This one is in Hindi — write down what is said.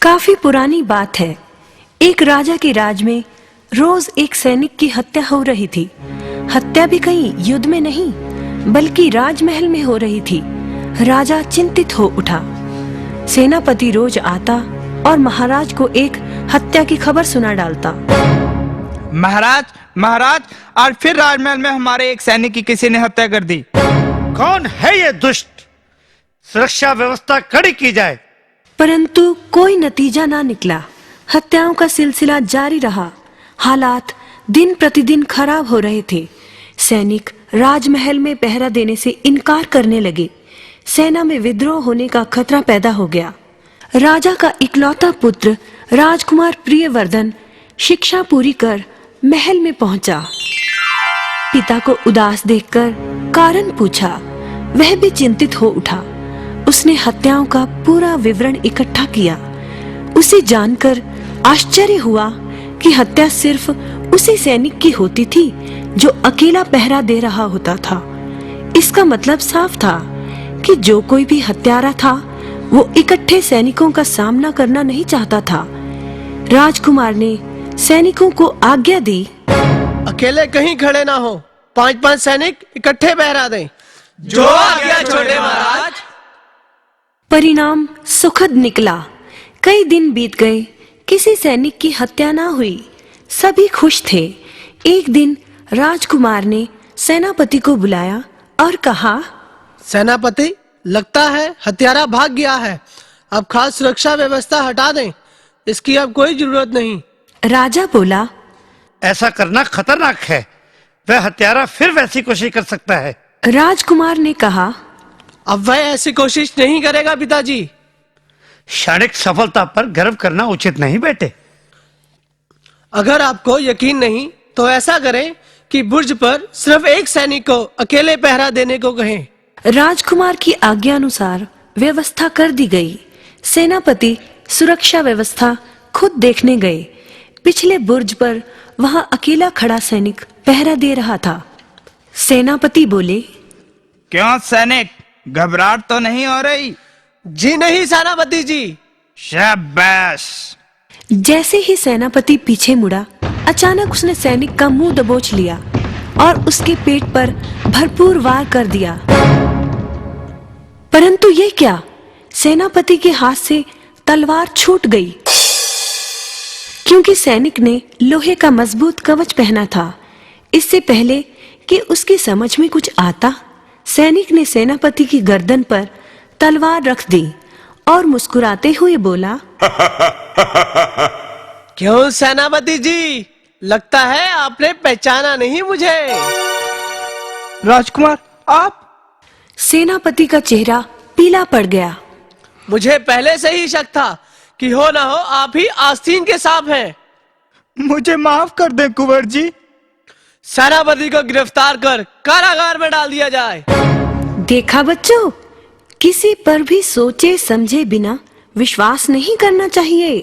काफी पुरानी बात है। एक राजा के राज में रोज एक सैनिक की हत्या हो रही थी। हत्या भी कहीं युद्ध में नहीं बल्कि राजमहल में हो रही थी। राजा चिंतित हो उठा। सेनापति रोज आता और महाराज को एक हत्या की खबर सुना डालता। महाराज, आज फिर राजमहल में हमारे एक सैनिक की किसी ने हत्या कर दी। कौन है ये दुष्ट? सुरक्षा व्यवस्था कड़ी की जाए। परंतु कोई नतीजा ना निकला। हत्याओं का सिलसिला जारी रहा। हालात दिन प्रतिदिन खराब हो रहे थे। सैनिक राजमहल में पहरा देने से इनकार करने लगे। सेना में विद्रोह होने का खतरा पैदा हो गया। राजा का इकलौता पुत्र राजकुमार प्रियवर्धन शिक्षा पूरी कर महल में पहुंचा। पिता को उदास देखकर कारण पूछा। वह भी चिंतित हो उठा। उसने हत्याओं का पूरा विवरण इकट्ठा किया। उसे जानकर आश्चर्य हुआ कि हत्या सिर्फ उसी सैनिक की होती थी जो अकेला पहरा दे रहा होता था। इसका मतलब साफ था कि जो कोई भी हत्यारा था वो इकट्ठे सैनिकों का सामना करना नहीं चाहता था। राजकुमार ने सैनिकों को आज्ञा दी, अकेले कहीं खड़े ना हो, 5-5 सैनिक इकट्ठे पहरा दें। जो आज्ञा छोटे महाराज। परिणाम सुखद निकला। कई दिन बीत गए, किसी सैनिक की हत्या ना हुई। सभी खुश थे। एक दिन राजकुमार ने सेनापति को बुलाया और कहा, सेनापति, लगता है हत्यारा भाग गया है। अब खास सुरक्षा व्यवस्था हटा दें। इसकी अब कोई जरूरत नहीं। राजा बोला, ऐसा करना खतरनाक है। वह हत्यारा फिर वैसी कोशिश कर सकता है। राजकुमार ने कहा, अब वह ऐसी कोशिश नहीं करेगा पिताजी। क्षणिक सफलता पर गर्व करना उचित नहीं बेटे। अगर आपको यकीन नहीं तो ऐसा करें कि बुर्ज पर सिर्फ एक सैनिक को अकेले पहरा देने को कहें। राजकुमार की आज्ञा अनुसार व्यवस्था कर दी गई। सेनापति सुरक्षा व्यवस्था खुद देखने गए। पिछले बुर्ज पर वहां अकेला खड़ा सैनिक पहरा दे रहा था। सेनापति बोले, क्यों सैनिक, घबराहट तो नहीं हो रही? जी नहीं सेनापति जी। शाबाश। जैसे ही सेनापति पीछे मुड़ा, अचानक उसने सैनिक का मुंह दबोच लिया और उसके पेट पर भरपूर वार कर दिया। परंतु ये क्या, सेनापति के हाथ से तलवार छूट गई। क्योंकि सैनिक ने लोहे का मजबूत कवच पहना था। इससे पहले कि उसकी समझ में कुछ आता, सैनिक ने सेनापति की गर्दन पर तलवार रख दी और मुस्कुराते हुए बोला, क्यों सेनापति जी, लगता है आपने पहचाना नहीं मुझे। राजकुमार, आप? सेनापति का चेहरा पीला पड़ गया। मुझे पहले से ही शक था कि हो ना हो आप ही आस्तीन के सांप हैं। मुझे माफ कर दे कुंवर जी। सेनापति को गिरफ्तार कर कारागार में डाल दिया जाए। देखा बच्चों, किसी पर भी सोचे समझे बिना विश्वास नहीं करना चाहिए।